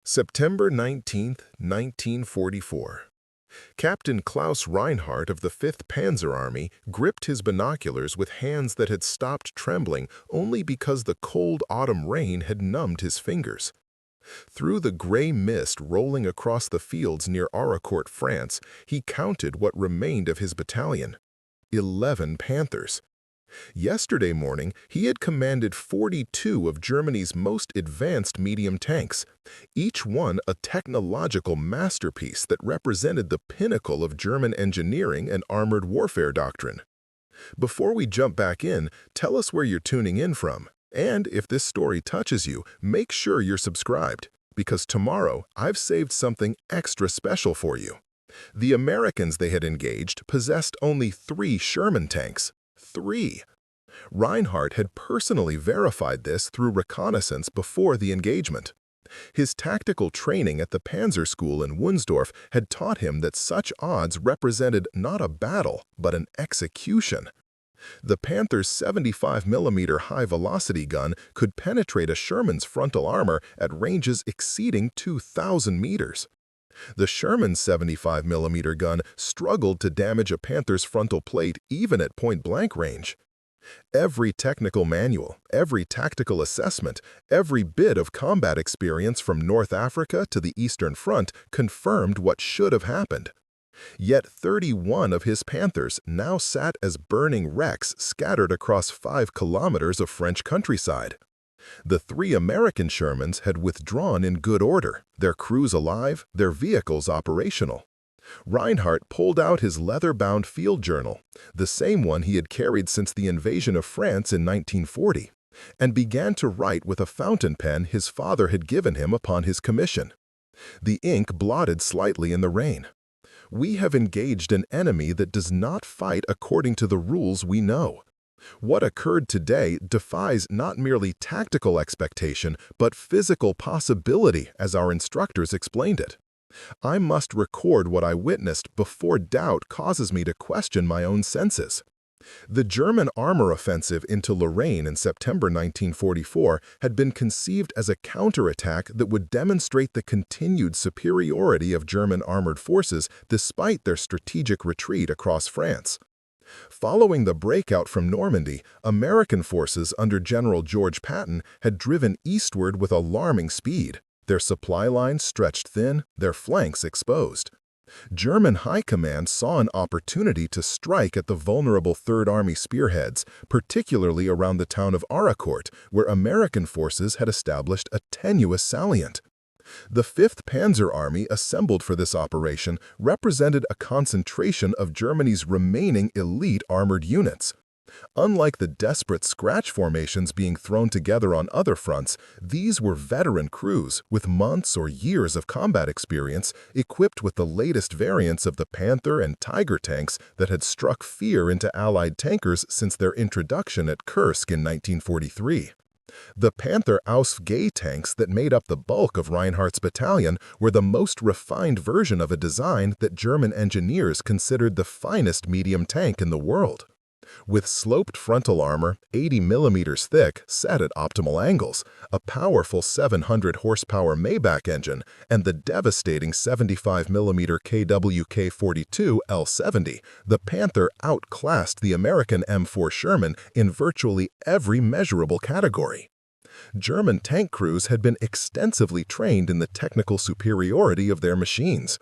September 19, 1944. Captain Klaus Reinhardt of the Fifth Panzer Army gripped his binoculars with hands that had stopped trembling only because the cold autumn rain had numbed his fingers. Through the gray mist rolling across the fields near Arracourt, France, he counted what remained of his battalion. 11 Panthers. Yesterday morning, he had commanded 42 of Germany's most advanced medium tanks, each one a technological masterpiece that represented the pinnacle of German engineering and armored warfare doctrine. Before we jump back in, tell us where you're tuning in from, and if this story touches you, make sure you're subscribed, because tomorrow I've saved something extra special for you. The Americans they had engaged possessed only 3 Sherman tanks. 3. Reinhardt had personally verified this through reconnaissance before the engagement. His tactical training at the Panzer School in Wunsdorf had taught him that such odds represented not a battle, but an execution. The Panther's 75mm high-velocity gun could penetrate a Sherman's frontal armor at ranges exceeding 2,000 meters. The Sherman's 75mm gun struggled to damage a Panther's frontal plate even at point-blank range. Every technical manual, every tactical assessment, every bit of combat experience from North Africa to the Eastern Front confirmed what should have happened. Yet 31 of his Panthers now sat as burning wrecks scattered across 5 kilometers of French countryside. The 3 American Shermans had withdrawn in good order, their crews alive, their vehicles operational. Reinhardt pulled out his leather-bound field journal, the same one he had carried since the invasion of France in 1940, and began to write with a fountain pen his father had given him upon his commission. The ink blotted slightly in the rain. "We have engaged an enemy that does not fight according to the rules we know. What occurred today defies not merely tactical expectation, but physical possibility, as our instructors explained it. I must record what I witnessed before doubt causes me to question my own senses." The German armor offensive into Lorraine in September 1944 had been conceived as a counterattack that would demonstrate the continued superiority of German armored forces despite their strategic retreat across France. Following the breakout from Normandy, American forces under General George Patton had driven eastward with alarming speed, their supply lines stretched thin, their flanks exposed. German high command saw an opportunity to strike at the vulnerable Third Army spearheads, particularly around the town of Arracourt, where American forces had established a tenuous salient. The Fifth Panzer Army assembled for this operation represented a concentration of Germany's remaining elite armored units. Unlike the desperate scratch formations being thrown together on other fronts, these were veteran crews with months or years of combat experience, equipped with the latest variants of the Panther and Tiger tanks that had struck fear into Allied tankers since their introduction at Kursk in 1943. The Panther Ausf-Gay tanks that made up the bulk of Reinhardt's battalion were the most refined version of a design that German engineers considered the finest medium tank in the world. With sloped frontal armor, 80 millimeters thick, set at optimal angles, a powerful 700 horsepower Maybach engine, and the devastating 75 millimeter KWK-42 L70, the Panther outclassed the American M4 Sherman in virtually every measurable category. German tank crews had been extensively trained in the technical superiority of their machines.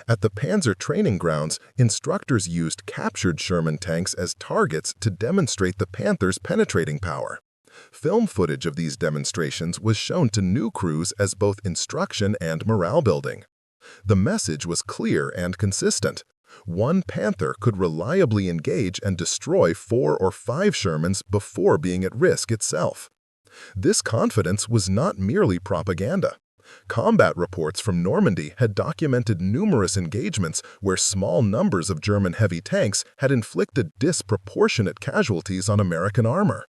At the Panzer training grounds, instructors used captured Sherman tanks as targets to demonstrate the Panther's penetrating power. Film footage of these demonstrations was shown to new crews as both instruction and morale building. The message was clear and consistent. One Panther could reliably engage and destroy 4 or 5 Shermans before being at risk itself. This confidence was not merely propaganda. Combat reports from Normandy had documented numerous engagements where small numbers of German heavy tanks had inflicted disproportionate casualties on American armor.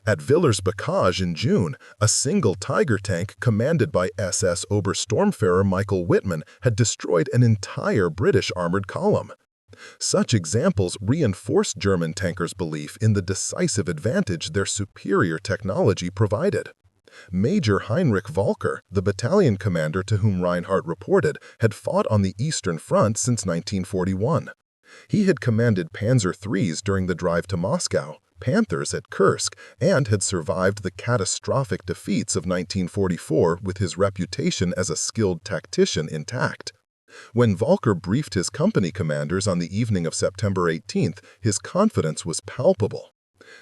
At Villers-Bocage in June, a single Tiger tank commanded by SS Obersturmführer Michael Wittmann had destroyed an entire British armored column. Such examples reinforced German tankers' belief in the decisive advantage their superior technology provided. Major Heinrich Volker, the battalion commander to whom Reinhardt reported, had fought on the Eastern Front since 1941. He had commanded Panzer IIIs during the drive to Moscow, Panthers at Kursk, and had survived the catastrophic defeats of 1944 with his reputation as a skilled tactician intact. When Volker briefed his company commanders on the evening of September 18th, his confidence was palpable.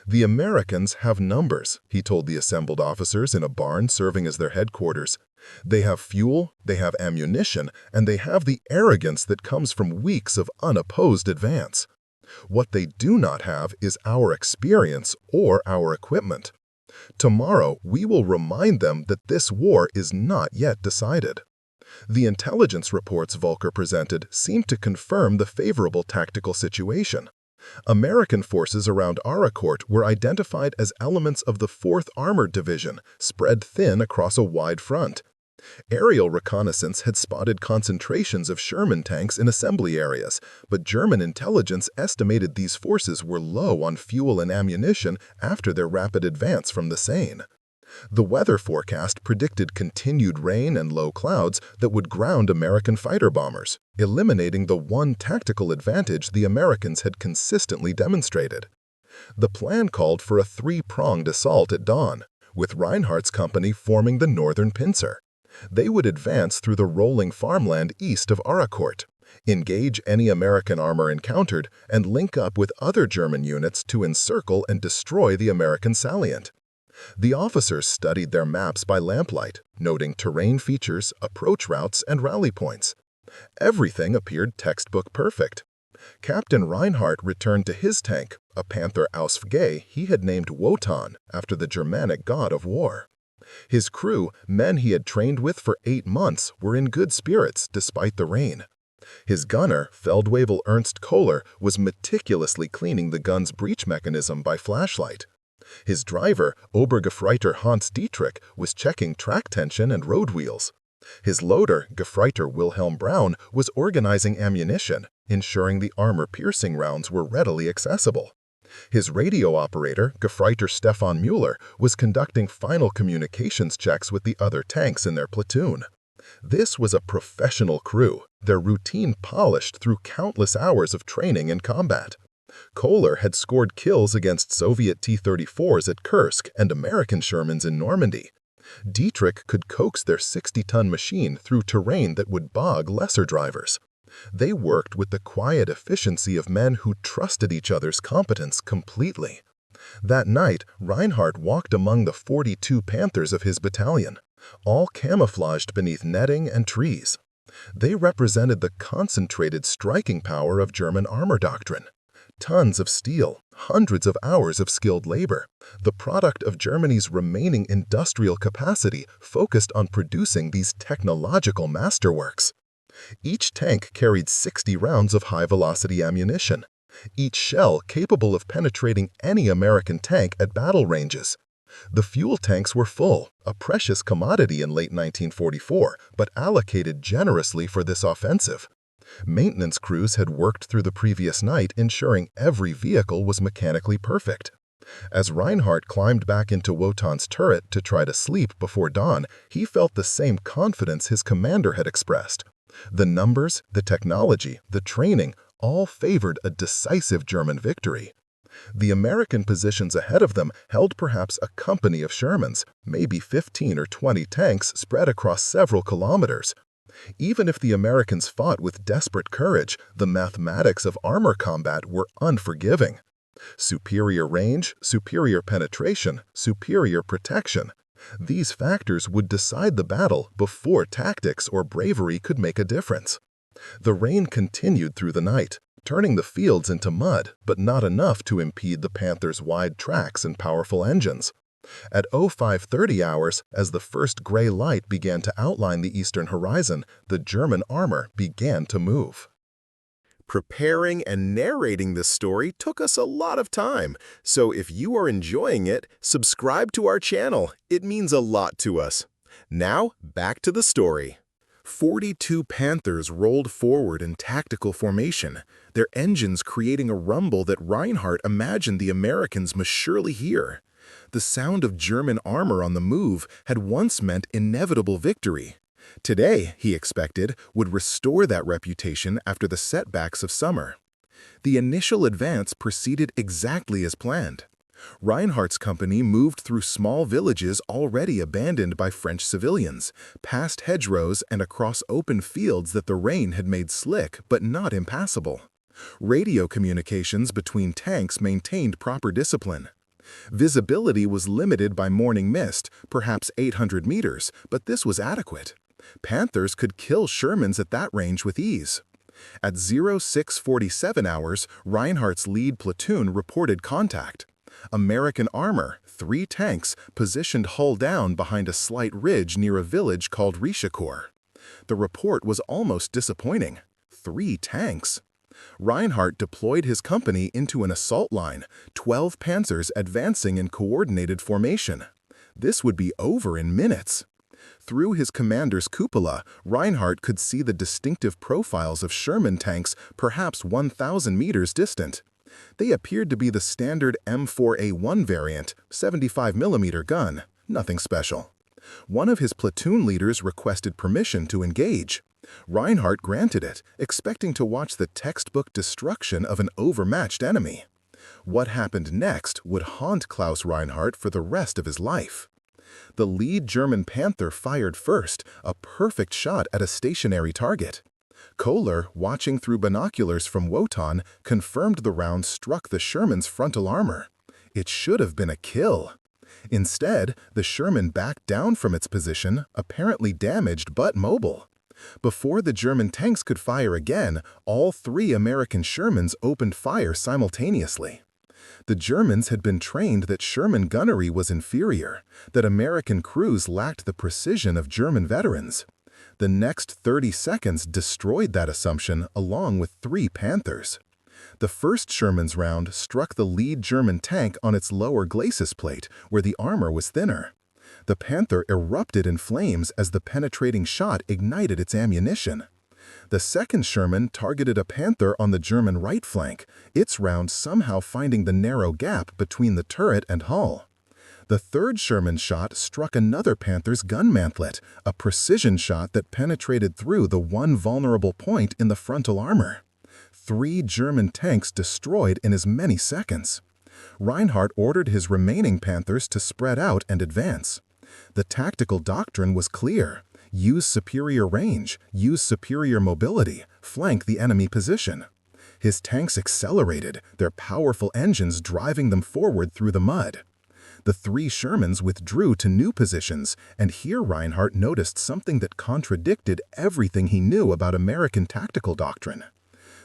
"The Americans have numbers," he told the assembled officers in a barn serving as their headquarters. "They have fuel, they have ammunition, and they have the arrogance that comes from weeks of unopposed advance. What they do not have is our experience or our equipment. Tomorrow we will remind them that this war is not yet decided." The intelligence reports Volker presented seemed to confirm the favorable tactical situation. American forces around Arracourt were identified as elements of the 4th Armored Division, spread thin across a wide front. Aerial reconnaissance had spotted concentrations of Sherman tanks in assembly areas, but German intelligence estimated these forces were low on fuel and ammunition after their rapid advance from the Seine. The weather forecast predicted continued rain and low clouds that would ground American fighter bombers, eliminating the one tactical advantage the Americans had consistently demonstrated. The plan called for a three-pronged assault at dawn, with Reinhardt's company forming the northern pincer. They would advance through the rolling farmland east of Arracourt, engage any American armor encountered, and link up with other German units to encircle and destroy the American salient. The officers studied their maps by lamplight, noting terrain features, approach routes, and rally points. Everything appeared textbook perfect. Captain Reinhardt returned to his tank, a Panther Ausf he had named Wotan after the Germanic god of war. His crew, men he had trained with for 8 months, were in good spirits despite the rain. His gunner, Feldwebel Ernst Kohler, was meticulously cleaning the gun's breech mechanism by flashlight. His driver, Obergefreiter Hans Dietrich, was checking track tension and road wheels. His loader, Gefreiter Wilhelm Braun, was organizing ammunition, ensuring the armor-piercing rounds were readily accessible. His radio operator, Gefreiter Stefan Müller, was conducting final communications checks with the other tanks in their platoon. This was a professional crew, their routine polished through countless hours of training in combat. Kohler had scored kills against Soviet T-34s at Kursk and American Shermans in Normandy. Dietrich could coax their 60-ton machine through terrain that would bog lesser drivers. They worked with the quiet efficiency of men who trusted each other's competence completely. That night, Reinhardt walked among the 42 Panthers of his battalion, all camouflaged beneath netting and trees. They represented the concentrated striking power of German armor doctrine. Tons of steel, hundreds of hours of skilled labor, the product of Germany's remaining industrial capacity focused on producing these technological masterworks. Each tank carried 60 rounds of high-velocity ammunition, each shell capable of penetrating any American tank at battle ranges. The fuel tanks were full, a precious commodity in late 1944, but allocated generously for this offensive. Maintenance crews had worked through the previous night, ensuring every vehicle was mechanically perfect. As Reinhardt climbed back into Wotan's turret to try to sleep before dawn, he felt the same confidence his commander had expressed. The numbers, the technology, the training all favored a decisive German victory. The American positions ahead of them held perhaps a company of Shermans, maybe 15 or 20 tanks spread across several kilometers. Even if the Americans fought with desperate courage, the mathematics of armor combat were unforgiving. Superior range, superior penetration, superior protection. These factors would decide the battle before tactics or bravery could make a difference. The rain continued through the night, turning the fields into mud, but not enough to impede the Panthers' wide tracks and powerful engines. At 0530 hours, as the first gray light began to outline the eastern horizon, the German armor began to move. Preparing and narrating this story took us a lot of time, so if you are enjoying it, subscribe to our channel. It means a lot to us. Now, back to the story. 42 Panthers rolled forward in tactical formation, their engines creating a rumble that Reinhardt imagined the Americans must surely hear. The sound of German armor on the move had once meant inevitable victory. Today, he expected, would restore that reputation after the setbacks of summer. The initial advance proceeded exactly as planned. Reinhardt's company moved through small villages already abandoned by French civilians, past hedgerows and across open fields that the rain had made slick but not impassable. Radio communications between tanks maintained proper discipline. Visibility was limited by morning mist, perhaps 800 meters, but this was adequate. Panthers could kill Shermans at that range with ease. At 0647 hours, Reinhardt's lead platoon reported contact. American armor, 3 tanks, positioned hull down behind a slight ridge near a village called Arracourt. The report was almost disappointing. 3 tanks. Reinhardt deployed his company into an assault line, 12 panzers advancing in coordinated formation. This would be over in minutes. Through his commander's cupola, Reinhardt could see the distinctive profiles of Sherman tanks perhaps 1,000 meters distant. They appeared to be the standard M4A1 variant, 75mm gun, nothing special. One of his platoon leaders requested permission to engage. Reinhardt granted it, expecting to watch the textbook destruction of an overmatched enemy. What happened next would haunt Klaus Reinhardt for the rest of his life. The lead German Panther fired first, a perfect shot at a stationary target. Kohler, watching through binoculars from Wotan, confirmed the round struck the Sherman's frontal armor. It should have been a kill. Instead, the Sherman backed down from its position, apparently damaged but mobile. Before the German tanks could fire again, all 3 American Shermans opened fire simultaneously. The Germans had been trained that Sherman gunnery was inferior, that American crews lacked the precision of German veterans. The next 30 seconds destroyed that assumption along with 3 Panthers. The first Sherman's round struck the lead German tank on its lower glacis plate, where the armor was thinner. The Panther erupted in flames as the penetrating shot ignited its ammunition. The second Sherman targeted a Panther on the German right flank, its round somehow finding the narrow gap between the turret and hull. The third Sherman shot struck another Panther's gun mantlet, a precision shot that penetrated through the one vulnerable point in the frontal armor. 3 German tanks destroyed in as many seconds. Reinhardt ordered his remaining Panthers to spread out and advance. The tactical doctrine was clear. Use superior range, use superior mobility, flank the enemy position. His tanks accelerated, their powerful engines driving them forward through the mud. The 3 Shermans withdrew to new positions, and here Reinhardt noticed something that contradicted everything he knew about American tactical doctrine.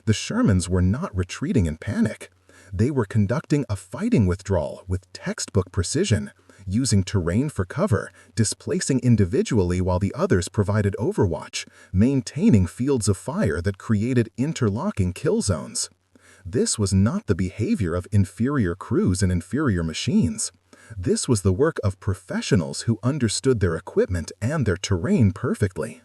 The Shermans were not retreating in panic. They were conducting a fighting withdrawal with textbook precision, using terrain for cover, displacing individually while the others provided overwatch, maintaining fields of fire that created interlocking kill zones. This was not the behavior of inferior crews and inferior machines. This was the work of professionals who understood their equipment and their terrain perfectly.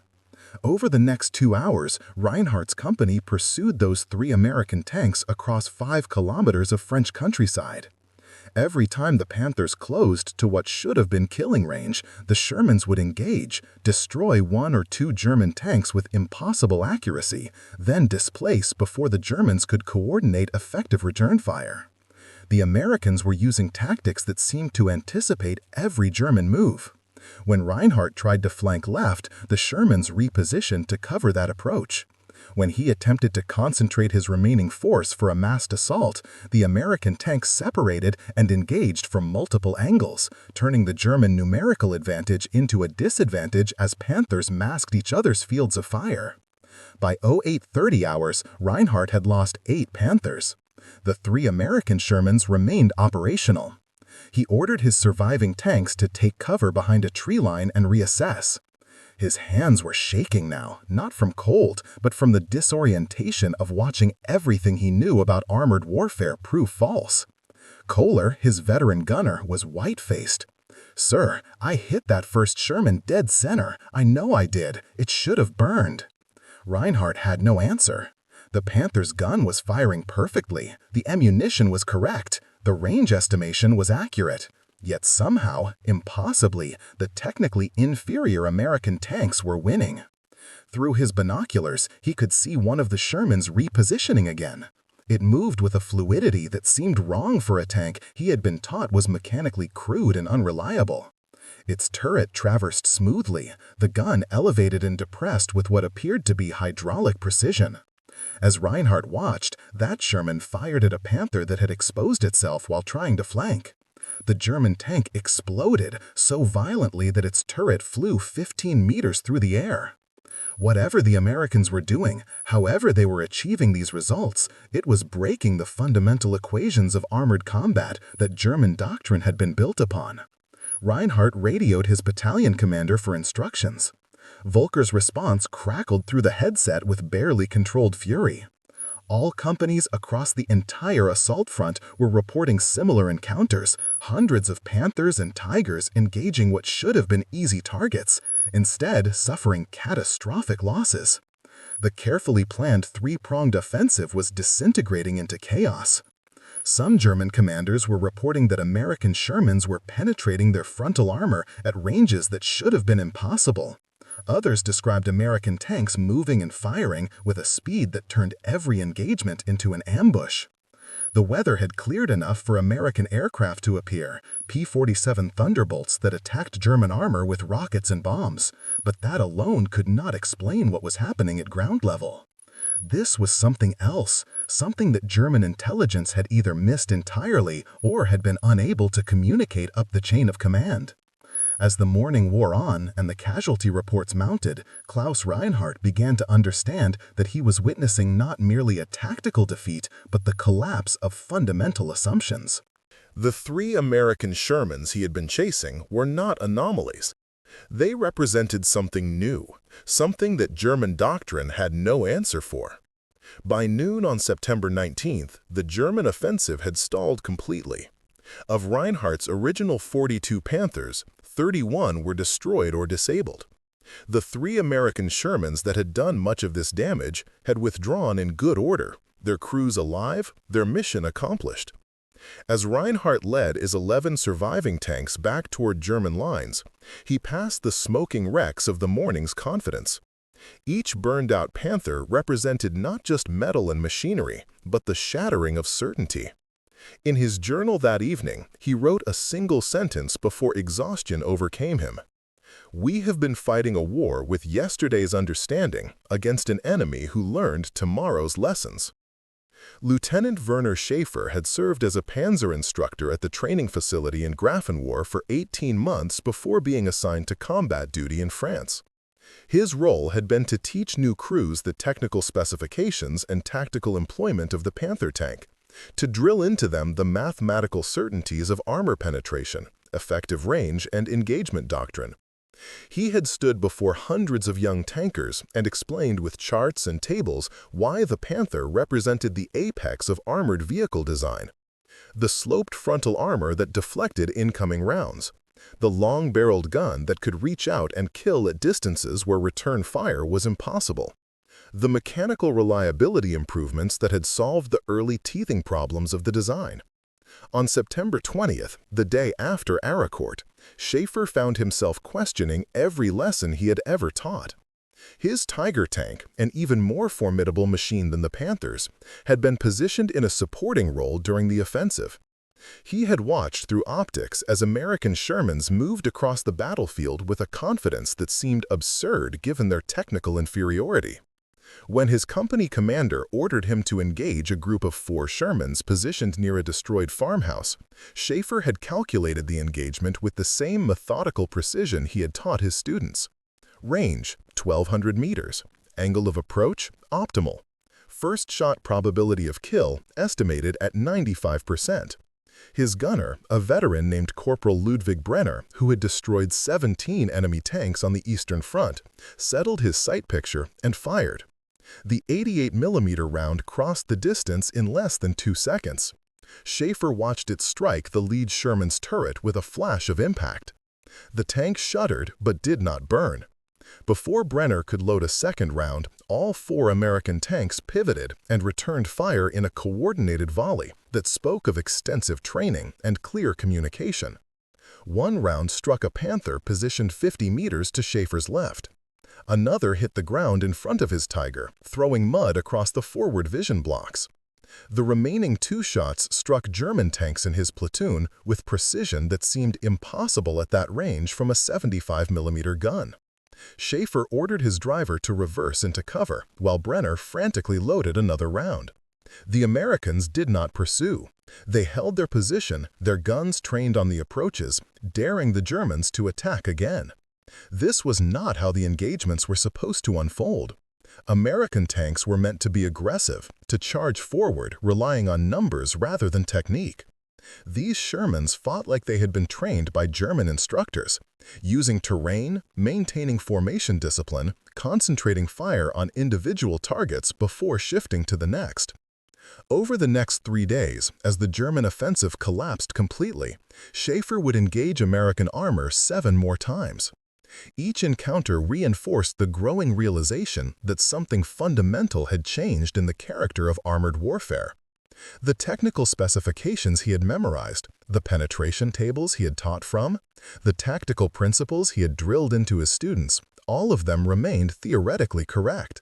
Over the next 2 hours, Reinhardt's company pursued those 3 American tanks across 5 kilometers of French countryside. Every time the Panthers closed to what should have been killing range, the Shermans would engage, destroy 1 or 2 German tanks with impossible accuracy, then displace before the Germans could coordinate effective return fire. The Americans were using tactics that seemed to anticipate every German move. When Reinhardt tried to flank left, the Shermans repositioned to cover that approach. When he attempted to concentrate his remaining force for a massed assault, the American tanks separated and engaged from multiple angles, turning the German numerical advantage into a disadvantage as Panthers masked each other's fields of fire. By 0830 hours, Reinhardt had lost 8 Panthers. The 3 American Shermans remained operational. He ordered his surviving tanks to take cover behind a tree line and reassess. His hands were shaking now, not from cold, but from the disorientation of watching everything he knew about armored warfare prove false. Kohler, his veteran gunner, was white-faced. "Sir, I hit that first Sherman dead center. I know I did. It should have burned." Reinhardt had no answer. The Panther's gun was firing perfectly. The ammunition was correct. The range estimation was accurate. Yet somehow, impossibly, the technically inferior American tanks were winning. Through his binoculars, he could see one of the Shermans repositioning again. It moved with a fluidity that seemed wrong for a tank he had been taught was mechanically crude and unreliable. Its turret traversed smoothly, the gun elevated and depressed with what appeared to be hydraulic precision. As Reinhardt watched, that Sherman fired at a Panther that had exposed itself while trying to flank. The German tank exploded so violently that its turret flew 15 meters through the air. Whatever the Americans were doing, however they were achieving these results, it was breaking the fundamental equations of armored combat that German doctrine had been built upon. Reinhardt radioed his battalion commander for instructions. Volker's response crackled through the headset with barely controlled fury. All companies across the entire assault front were reporting similar encounters, hundreds of Panthers and Tigers engaging what should have been easy targets, instead suffering catastrophic losses. The carefully planned three-pronged offensive was disintegrating into chaos. Some German commanders were reporting that American Shermans were penetrating their frontal armor at ranges that should have been impossible. Others described American tanks moving and firing with a speed that turned every engagement into an ambush. The weather had cleared enough for American aircraft to appear, P-47 Thunderbolts that attacked German armor with rockets and bombs, but that alone could not explain what was happening at ground level. This was something else, something that German intelligence had either missed entirely or had been unable to communicate up the chain of command. As the morning wore on and the casualty reports mounted, Klaus Reinhardt began to understand that he was witnessing not merely a tactical defeat, but the collapse of fundamental assumptions. The 3 American Shermans he had been chasing were not anomalies. They represented something new, something that German doctrine had no answer for. By noon on September 19th, the German offensive had stalled completely. Of Reinhardt's original 42 Panthers, 31 were destroyed or disabled. The 3 American Shermans that had done much of this damage had withdrawn in good order, their crews alive, their mission accomplished. As Reinhardt led his 11 surviving tanks back toward German lines, he passed the smoking wrecks of the morning's confidence. Each burned-out Panther represented not just metal and machinery, but the shattering of certainty. In his journal that evening, he wrote a single sentence before exhaustion overcame him. "We have been fighting a war with yesterday's understanding against an enemy who learned tomorrow's lessons." Lieutenant Werner Schaefer had served as a Panzer instructor at the training facility in Grafenwohr for 18 months before being assigned to combat duty in France. His role had been to teach new crews the technical specifications and tactical employment of the Panther tank, to drill into them the mathematical certainties of armor penetration, effective range, and engagement doctrine. He had stood before hundreds of young tankers and explained with charts and tables why the Panther represented the apex of armored vehicle design. The sloped frontal armor that deflected incoming rounds, the long-barreled gun that could reach out and kill at distances where return fire was impossible, the mechanical reliability improvements that had solved the early teething problems of the design. On September 20th, the day after Arracourt, Schaefer found himself questioning every lesson he had ever taught. His Tiger tank, an even more formidable machine than the Panthers, had been positioned in a supporting role during the offensive. He had watched through optics as American Shermans moved across the battlefield with a confidence that seemed absurd given their technical inferiority. When his company commander ordered him to engage a group of 4 Shermans positioned near a destroyed farmhouse, Schaefer had calculated the engagement with the same methodical precision he had taught his students. Range, 1,200 meters. Angle of approach, optimal. First shot probability of kill, estimated at 95%. His gunner, a veteran named Corporal Ludwig Brenner, who had destroyed 17 enemy tanks on the Eastern Front, settled his sight picture and fired. The 88mm round crossed the distance in less than 2 seconds. Schaefer watched it strike the lead Sherman's turret with a flash of impact. The tank shuddered but did not burn. Before Brenner could load a second round, all 4 American tanks pivoted and returned fire in a coordinated volley that spoke of extensive training and clear communication. One round struck a Panther positioned 50 meters to Schaefer's left. Another hit the ground in front of his Tiger, throwing mud across the forward vision blocks. The remaining 2 shots struck German tanks in his platoon with precision that seemed impossible at that range from a 75mm gun. Schaefer ordered his driver to reverse into cover, while Brenner frantically loaded another round. The Americans did not pursue. They held their position, their guns trained on the approaches, daring the Germans to attack again. This was not how the engagements were supposed to unfold. American tanks were meant to be aggressive, to charge forward, relying on numbers rather than technique. These Shermans fought like they had been trained by German instructors, using terrain, maintaining formation discipline, concentrating fire on individual targets before shifting to the next. Over the next 3 days, as the German offensive collapsed completely, Schaefer would engage American armor 7 more times. Each encounter reinforced the growing realization that something fundamental had changed in the character of armored warfare. The technical specifications he had memorized, the penetration tables he had taught from, the tactical principles he had drilled into his students, all of them remained theoretically correct.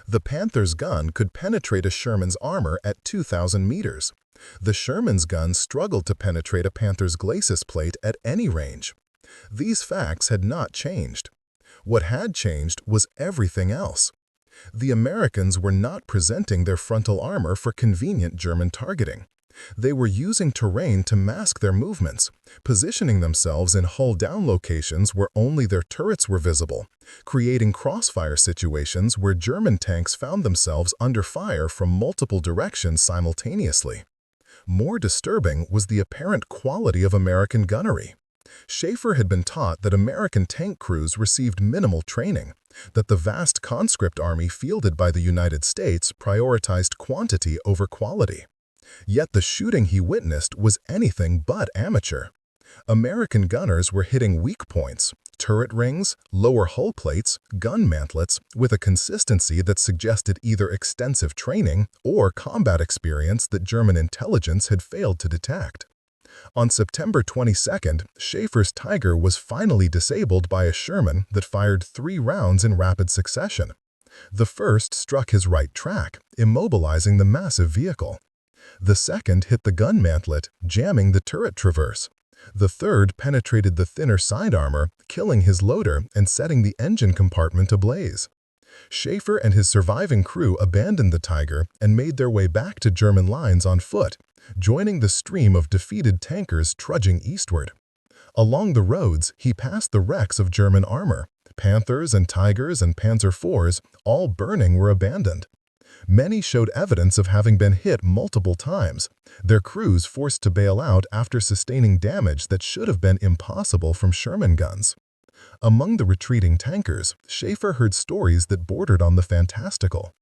The Panther's gun could penetrate a Sherman's armor at 2,000 meters. The Sherman's gun struggled to penetrate a Panther's glacis plate at any range. These facts had not changed. What had changed was everything else. The Americans were not presenting their frontal armor for convenient German targeting. They were using terrain to mask their movements, positioning themselves in hull-down locations where only their turrets were visible, creating crossfire situations where German tanks found themselves under fire from multiple directions simultaneously. More disturbing was the apparent quality of American gunnery. Schaefer had been taught that American tank crews received minimal training, that the vast conscript army fielded by the United States prioritized quantity over quality. Yet the shooting he witnessed was anything but amateur. American gunners were hitting weak points, turret rings, lower hull plates, gun mantlets, with a consistency that suggested either extensive training or combat experience that German intelligence had failed to detect. On September 22nd, Schaefer's Tiger was finally disabled by a Sherman that fired 3 rounds in rapid succession. The first struck his right track, immobilizing the massive vehicle. The second hit the gun mantlet, jamming the turret traverse. The third penetrated the thinner side armor, killing his loader and setting the engine compartment ablaze. Schaefer and his surviving crew abandoned the Tiger and made their way back to German lines on foot, joining the stream of defeated tankers trudging eastward. Along the roads, he passed the wrecks of German armor. Panthers and Tigers and Panzer IVs, all burning, were abandoned. Many showed evidence of having been hit multiple times, their crews forced to bail out after sustaining damage that should have been impossible from Sherman guns. Among the retreating tankers, Schaefer heard stories that bordered on the fantastical.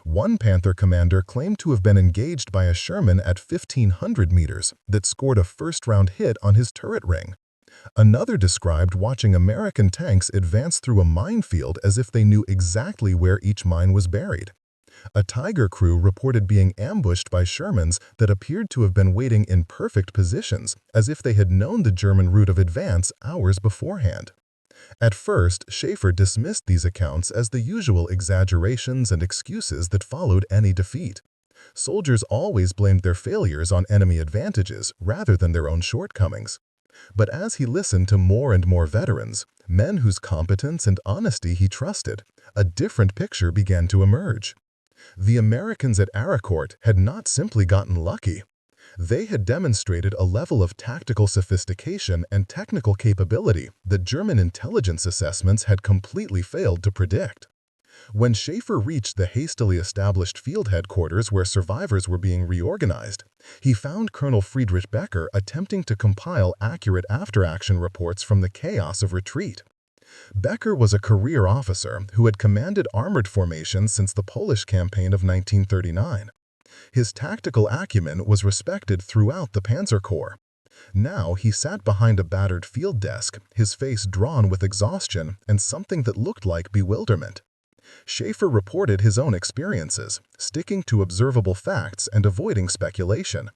One Panther commander claimed to have been engaged by a Sherman at 1,500 meters that scored a first-round hit on his turret ring. Another described watching American tanks advance through a minefield as if they knew exactly where each mine was buried. A Tiger crew reported being ambushed by Shermans that appeared to have been waiting in perfect positions, as if they had known the German route of advance hours beforehand. At first, Schaefer dismissed these accounts as the usual exaggerations and excuses that followed any defeat. Soldiers always blamed their failures on enemy advantages rather than their own shortcomings. But as he listened to more and more veterans, men whose competence and honesty he trusted, a different picture began to emerge. The Americans at Arracourt had not simply gotten lucky. They had demonstrated a level of tactical sophistication and technical capability that German intelligence assessments had completely failed to predict. When Schaefer reached the hastily established field headquarters where survivors were being reorganized, he found Colonel Friedrich Becker attempting to compile accurate after-action reports from the chaos of retreat. Becker was a career officer who had commanded armored formations since the Polish campaign of 1939. His tactical acumen was respected throughout the Panzer Corps. Now he sat behind a battered field desk, his face drawn with exhaustion and something that looked like bewilderment. Schaefer reported his own experiences, sticking to observable facts and avoiding speculation.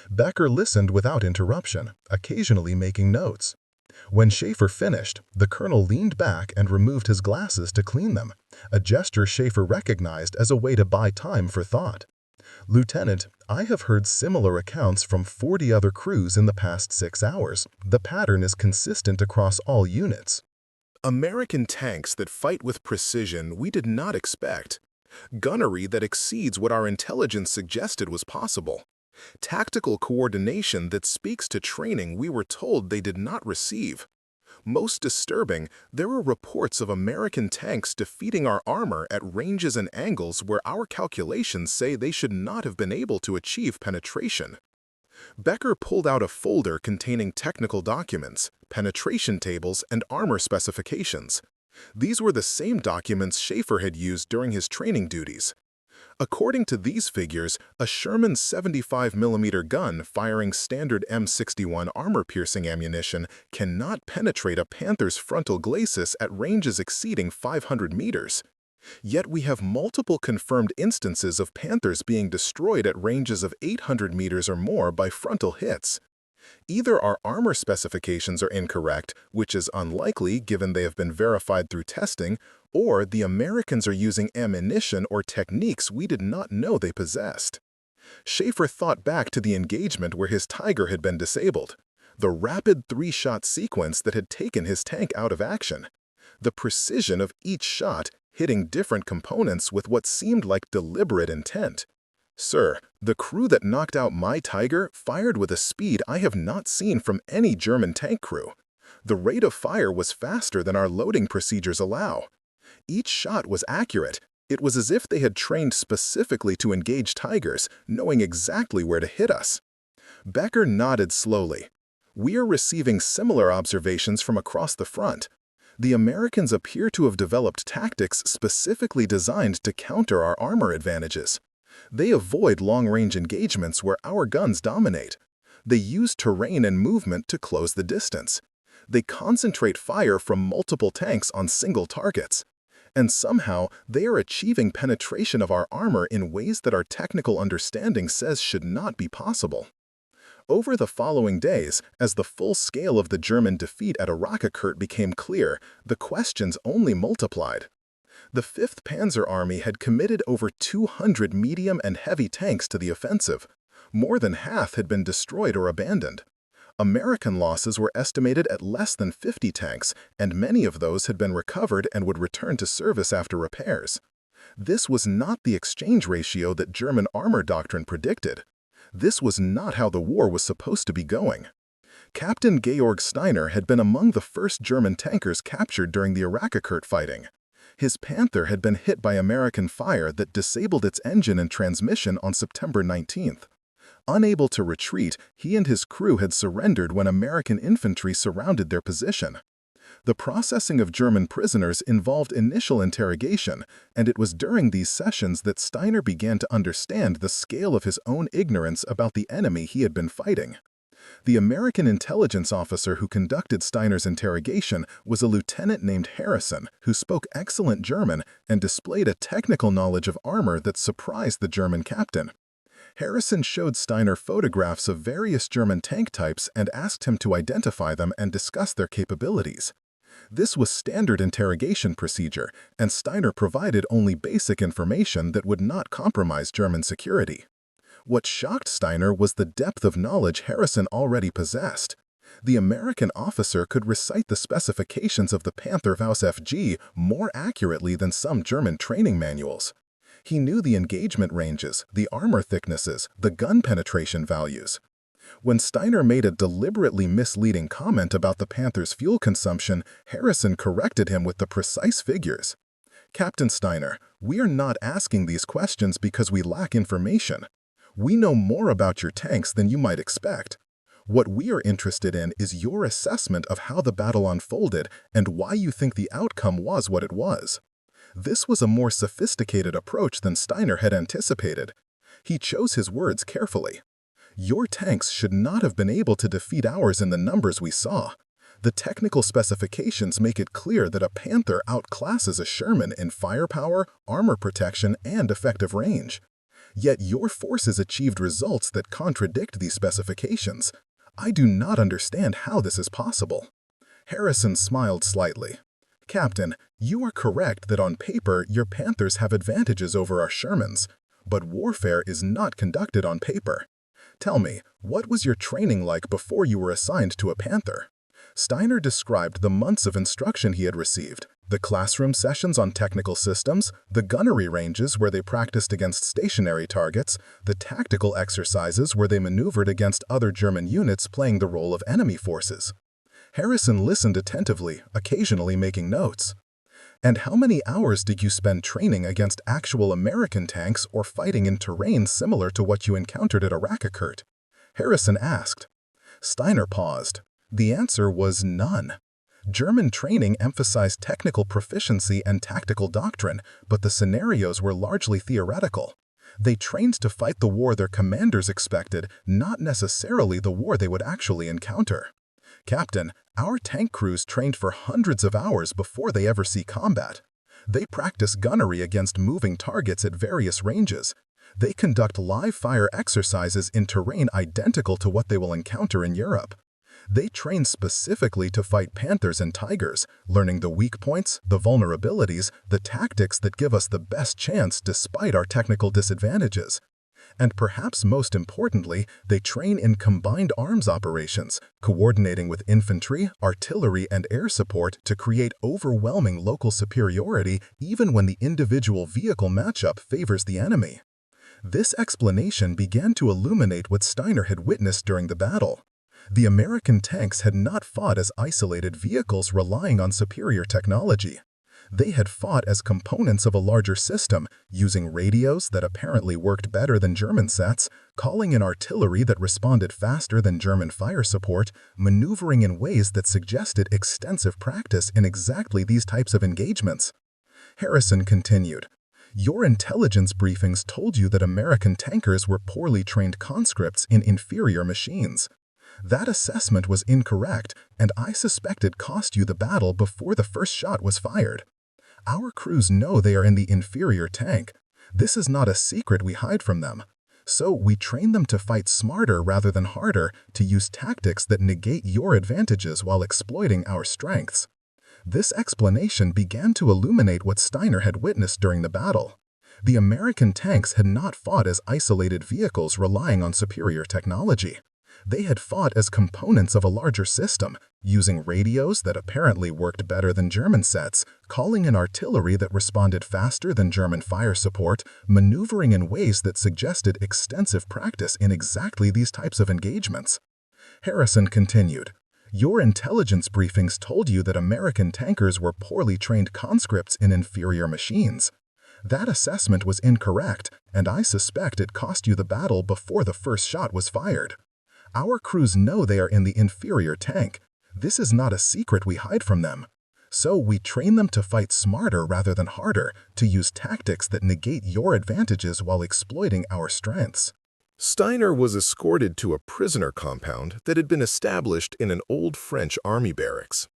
Becker listened without interruption, occasionally making notes. When Schaefer finished, the colonel leaned back and removed his glasses to clean them, a gesture Schaefer recognized as a way to buy time for thought. "Lieutenant, I have heard similar accounts from 40 other crews in the past 6 hours. The pattern is consistent across all units." American tanks that fight with precision we did not expect. Gunnery that exceeds what our intelligence suggested was possible. Tactical coordination that speaks to training we were told they did not receive. Most disturbing, there were reports of American tanks defeating our armor at ranges and angles where our calculations say they should not have been able to achieve penetration. Becker pulled out a folder containing technical documents, penetration tables, and armor specifications. These were the same documents Schaefer had used during his training duties. According to these figures, a Sherman 75mm gun firing standard M61 armor-piercing ammunition cannot penetrate a Panther's frontal glacis at ranges exceeding 500 meters. Yet we have multiple confirmed instances of Panthers being destroyed at ranges of 800 meters or more by frontal hits. Either our armor specifications are incorrect, which is unlikely given they have been verified through testing, or the Americans are using ammunition or techniques we did not know they possessed. Schaefer thought back to the engagement where his Tiger had been disabled, the rapid 3-shot sequence that had taken his tank out of action, the precision of each shot hitting different components with what seemed like deliberate intent. "Sir, the crew that knocked out my Tiger fired with a speed I have not seen from any German tank crew. The rate of fire was faster than our loading procedures allow. Each shot was accurate. It was as if they had trained specifically to engage Tigers, knowing exactly where to hit us." Becker nodded slowly. "We are receiving similar observations from across the front. The Americans appear to have developed tactics specifically designed to counter our armor advantages. They avoid long-range engagements where our guns dominate. They use terrain and movement to close the distance. They concentrate fire from multiple tanks on single targets. And somehow, they are achieving penetration of our armor in ways that our technical understanding says should not be possible." Over the following days, as the full scale of the German defeat at Arracourt became clear, the questions only multiplied. The Fifth Panzer Army had committed over 200 medium and heavy tanks to the offensive. More than half had been destroyed or abandoned. American losses were estimated at less than 50 tanks, and many of those had been recovered and would return to service after repairs. This was not the exchange ratio that German armor doctrine predicted. This was not how the war was supposed to be going. Captain Georg Steiner had been among the first German tankers captured during the Arracourt fighting. His Panther had been hit by American fire that disabled its engine and transmission on September 19th. Unable to retreat, he and his crew had surrendered when American infantry surrounded their position. The processing of German prisoners involved initial interrogation, and it was during these sessions that Steiner began to understand the scale of his own ignorance about the enemy he had been fighting. The American intelligence officer who conducted Steiner's interrogation was a lieutenant named Harrison, who spoke excellent German and displayed a technical knowledge of armor that surprised the German captain. Harrison showed Steiner photographs of various German tank types and asked him to identify them and discuss their capabilities. This was standard interrogation procedure, and Steiner provided only basic information that would not compromise German security. What shocked Steiner was the depth of knowledge Harrison already possessed. The American officer could recite the specifications of the Panther VSFG more accurately than some German training manuals. He knew the engagement ranges, the armor thicknesses, the gun penetration values. When Steiner made a deliberately misleading comment about the Panther's fuel consumption, Harrison corrected him with the precise figures. "Captain Steiner, we are not asking these questions because we lack information. We know more about your tanks than you might expect. What we are interested in is your assessment of how the battle unfolded and why you think the outcome was what it was." This was a more sophisticated approach than Steiner had anticipated. He chose his words carefully. "Your tanks should not have been able to defeat ours in the numbers we saw. The technical specifications make it clear that a Panther outclasses a Sherman in firepower, armor protection, and effective range. Yet your forces achieved results that contradict these specifications. I do not understand how this is possible." Harrison smiled slightly. Captain, you are correct that on paper your Panthers have advantages over our Shermans, but warfare is not conducted on paper. Tell me, what was your training like before you were assigned to a Panther? Steiner described the months of instruction he had received, the classroom sessions on technical systems, the gunnery ranges where they practiced against stationary targets, the tactical exercises where they maneuvered against other German units playing the role of enemy forces. Harrison listened attentively, occasionally making notes. And how many hours did you spend training against actual American tanks or fighting in terrain similar to what you encountered at Arracourt? Harrison asked. Steiner paused. The answer was none. German training emphasized technical proficiency and tactical doctrine, but the scenarios were largely theoretical. They trained to fight the war their commanders expected, not necessarily the war they would actually encounter. Captain, our tank crews trained for hundreds of hours before they ever see combat. They practice gunnery against moving targets at various ranges. They conduct live-fire exercises in terrain identical to what they will encounter in Europe. They train specifically to fight Panthers and Tigers, learning the weak points, the vulnerabilities, the tactics that give us the best chance despite our technical disadvantages. And perhaps most importantly, they train in combined arms operations, coordinating with infantry, artillery, and air support to create overwhelming local superiority even when the individual vehicle matchup favors the enemy. This explanation began to illuminate what Steiner had witnessed during the battle. The American tanks had not fought as isolated vehicles relying on superior technology. They had fought as components of a larger system, using radios that apparently worked better than German sets, calling in artillery that responded faster than German fire support, maneuvering in ways that suggested extensive practice in exactly these types of engagements. Harrison continued, "Your intelligence briefings told you that American tankers were poorly trained conscripts in inferior machines. That assessment was incorrect, and I suspect it cost you the battle before the first shot was fired. Our crews know they are in the inferior tank. This is not a secret we hide from them. So we train them to fight smarter rather than harder, to use tactics that negate your advantages while exploiting our strengths." This explanation began to illuminate what Steiner had witnessed during the battle. The American tanks had not fought as isolated vehicles relying on superior technology. They had fought as components of a larger system, using radios that apparently worked better than German sets, calling in artillery that responded faster than German fire support, maneuvering in ways that suggested extensive practice in exactly these types of engagements. Harrison continued, "Your intelligence briefings told you that American tankers were poorly trained conscripts in inferior machines. That assessment was incorrect, and I suspect it cost you the battle before the first shot was fired. Our crews know they are in the inferior tank. This is not a secret we hide from them. So we train them to fight smarter rather than harder, to use tactics that negate your advantages while exploiting our strengths." Steiner was escorted to a prisoner compound that had been established in an old French army barracks.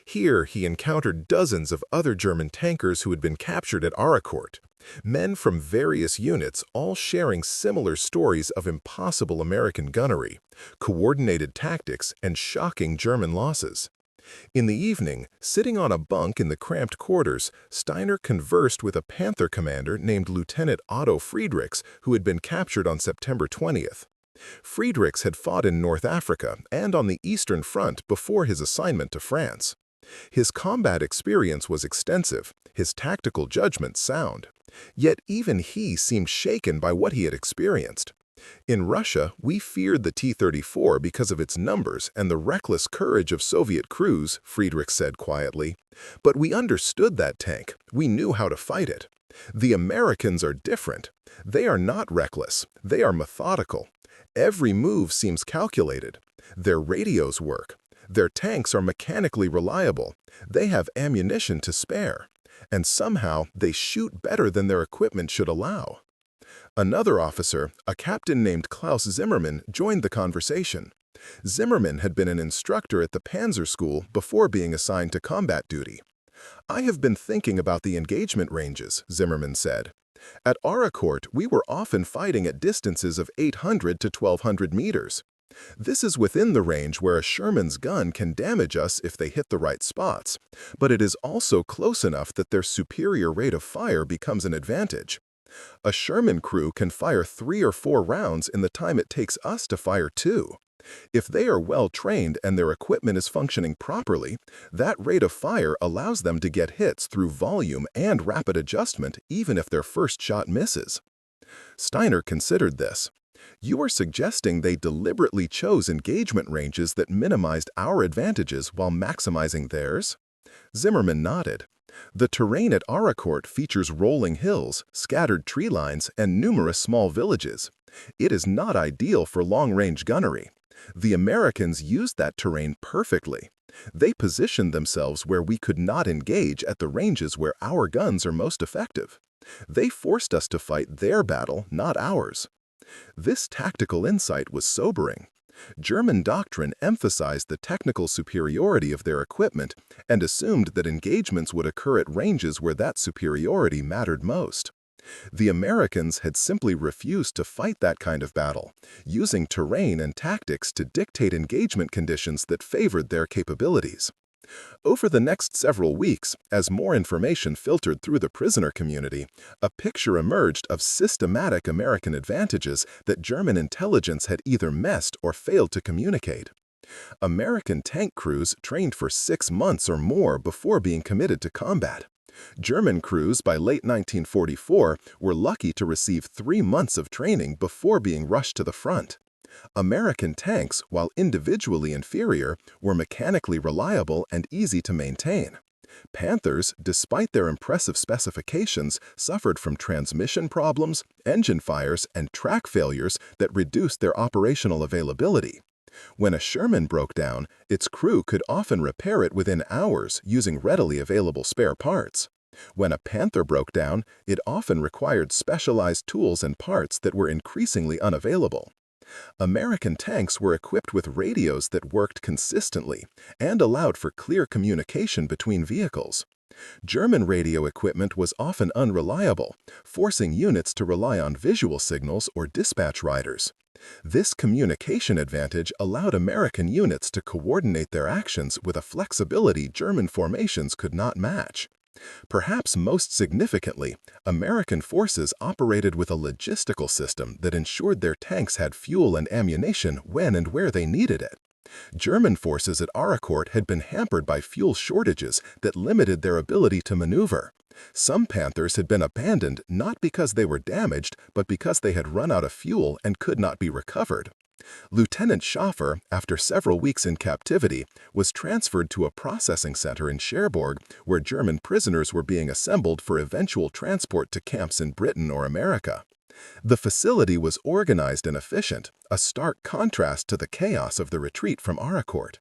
Here he encountered dozens of other German tankers who had been captured at Arracourt, men from various units all sharing similar stories of impossible American gunnery, coordinated tactics, and shocking German losses. In the evening, sitting on a bunk in the cramped quarters, Steiner conversed with a Panther commander named Lieutenant Otto Friedrichs, who had been captured on September 20th. Friedrichs had fought in North Africa and on the Eastern Front before his assignment to France. His combat experience was extensive, his tactical judgment sound. Yet even he seemed shaken by what he had experienced. "In Russia, we feared the T-34 because of its numbers and the reckless courage of Soviet crews," Friedrich said quietly. "But we understood that tank. We knew how to fight it. The Americans are different. They are not reckless. They are methodical. Every move seems calculated. Their radios work. Their tanks are mechanically reliable. They have ammunition to spare. And somehow they shoot better than their equipment should allow." Another officer, a captain named Klaus Zimmermann, joined the conversation. Zimmermann had been an instructor at the Panzer School before being assigned to combat duty. "I have been thinking about the engagement ranges," Zimmermann said. "At Arracourt, we were often fighting at distances of 800 to 1,200 meters. This is within the range where a Sherman's gun can damage us if they hit the right spots, but it is also close enough that their superior rate of fire becomes an advantage. A Sherman crew can fire 3 or 4 rounds in the time it takes us to fire 2. If they are well trained and their equipment is functioning properly, that rate of fire allows them to get hits through volume and rapid adjustment even if their first shot misses. Steiner considered this. You are suggesting they deliberately chose engagement ranges that minimized our advantages while maximizing theirs? Zimmerman nodded. The terrain at Arracourt features rolling hills, scattered tree lines, and numerous small villages. It is not ideal for long-range gunnery. The Americans used that terrain perfectly. They positioned themselves where we could not engage at the ranges where our guns are most effective. They forced us to fight their battle, not ours. This tactical insight was sobering. German doctrine emphasized the technical superiority of their equipment and assumed that engagements would occur at ranges where that superiority mattered most. The Americans had simply refused to fight that kind of battle, using terrain and tactics to dictate engagement conditions that favored their capabilities. Over the next several weeks, as more information filtered through the prisoner community, a picture emerged of systematic American advantages that German intelligence had either missed or failed to communicate. American tank crews trained for 6 months or more before being committed to combat. German crews by late 1944 were lucky to receive 3 months of training before being rushed to the front. American tanks, while individually inferior, were mechanically reliable and easy to maintain. Panthers, despite their impressive specifications, suffered from transmission problems, engine fires, and track failures that reduced their operational availability. When a Sherman broke down, its crew could often repair it within hours using readily available spare parts. When a Panther broke down, it often required specialized tools and parts that were increasingly unavailable. American tanks were equipped with radios that worked consistently and allowed for clear communication between vehicles. German radio equipment was often unreliable, forcing units to rely on visual signals or dispatch riders. This communication advantage allowed American units to coordinate their actions with a flexibility German formations could not match. Perhaps most significantly, American forces operated with a logistical system that ensured their tanks had fuel and ammunition when and where they needed it. German forces at Arracourt had been hampered by fuel shortages that limited their ability to maneuver. Some Panthers had been abandoned not because they were damaged, but because they had run out of fuel and could not be recovered. Lieutenant Schaffer, after several weeks in captivity, was transferred to a processing center in Cherbourg where German prisoners were being assembled for eventual transport to camps in Britain or America. The facility was organized and efficient, a stark contrast to the chaos of the retreat from Arracourt.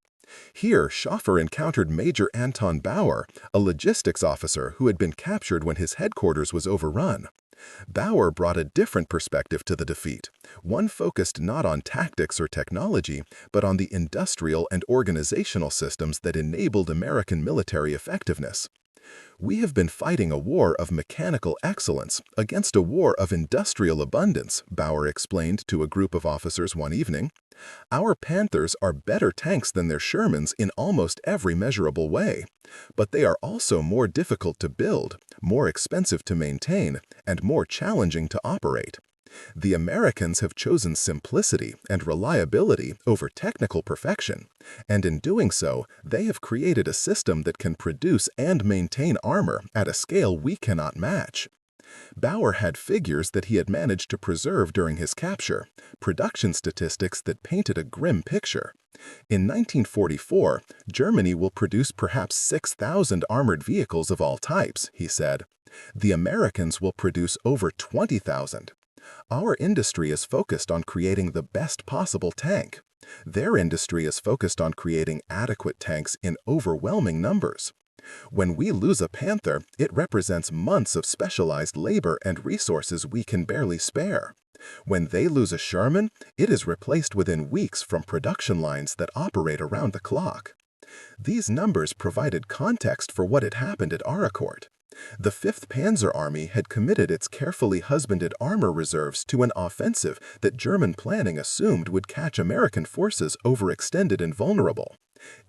Here, Schaffer encountered Major Anton Bauer, a logistics officer who had been captured when his headquarters was overrun. Bauer brought a different perspective to the defeat, one focused not on tactics or technology, but on the industrial and organizational systems that enabled American military effectiveness. We have been fighting a war of mechanical excellence against a war of industrial abundance, Bauer explained to a group of officers one evening. Our Panthers are better tanks than their Shermans in almost every measurable way, but they are also more difficult to build, more expensive to maintain, and more challenging to operate. The Americans have chosen simplicity and reliability over technical perfection, and in doing so, they have created a system that can produce and maintain armor at a scale we cannot match. Bauer had figures that he had managed to preserve during his capture, production statistics that painted a grim picture. In 1944, Germany will produce perhaps 6,000 armored vehicles of all types, he said. The Americans will produce over 20,000. Our industry is focused on creating the best possible tank. Their industry is focused on creating adequate tanks in overwhelming numbers. When we lose a Panther, it represents months of specialized labor and resources we can barely spare. When they lose a Sherman, it is replaced within weeks from production lines that operate around the clock. These numbers provided context for what had happened at Arracourt. The Fifth Panzer Army had committed its carefully husbanded armor reserves to an offensive that German planning assumed would catch American forces overextended and vulnerable.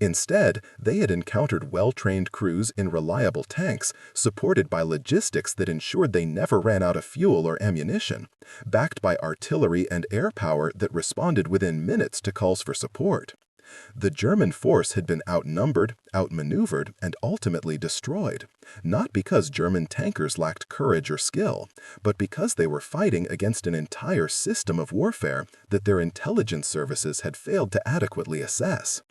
Instead, they had encountered well-trained crews in reliable tanks, supported by logistics that ensured they never ran out of fuel or ammunition, backed by artillery and air power that responded within minutes to calls for support. The German force had been outnumbered, outmaneuvered, and ultimately destroyed, not because German tankers lacked courage or skill, but because they were fighting against an entire system of warfare that their intelligence services had failed to adequately assess.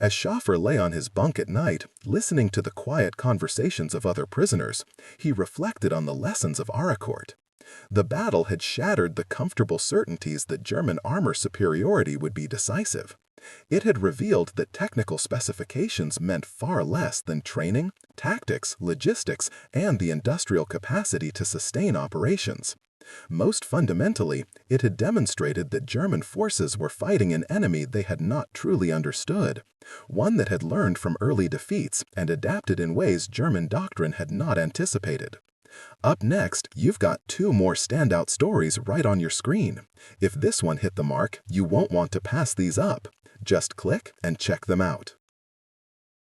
As Schaffer lay on his bunk at night, listening to the quiet conversations of other prisoners, he reflected on the lessons of Arracourt. The battle had shattered the comfortable certainties that German armor superiority would be decisive. It had revealed that technical specifications meant far less than training, tactics, logistics, and the industrial capacity to sustain operations. Most fundamentally, it had demonstrated that German forces were fighting an enemy they had not truly understood, one that had learned from early defeats and adapted in ways German doctrine had not anticipated. Up next, you've got two more standout stories right on your screen. If this one hit the mark, you won't want to pass these up. Just click and check them out.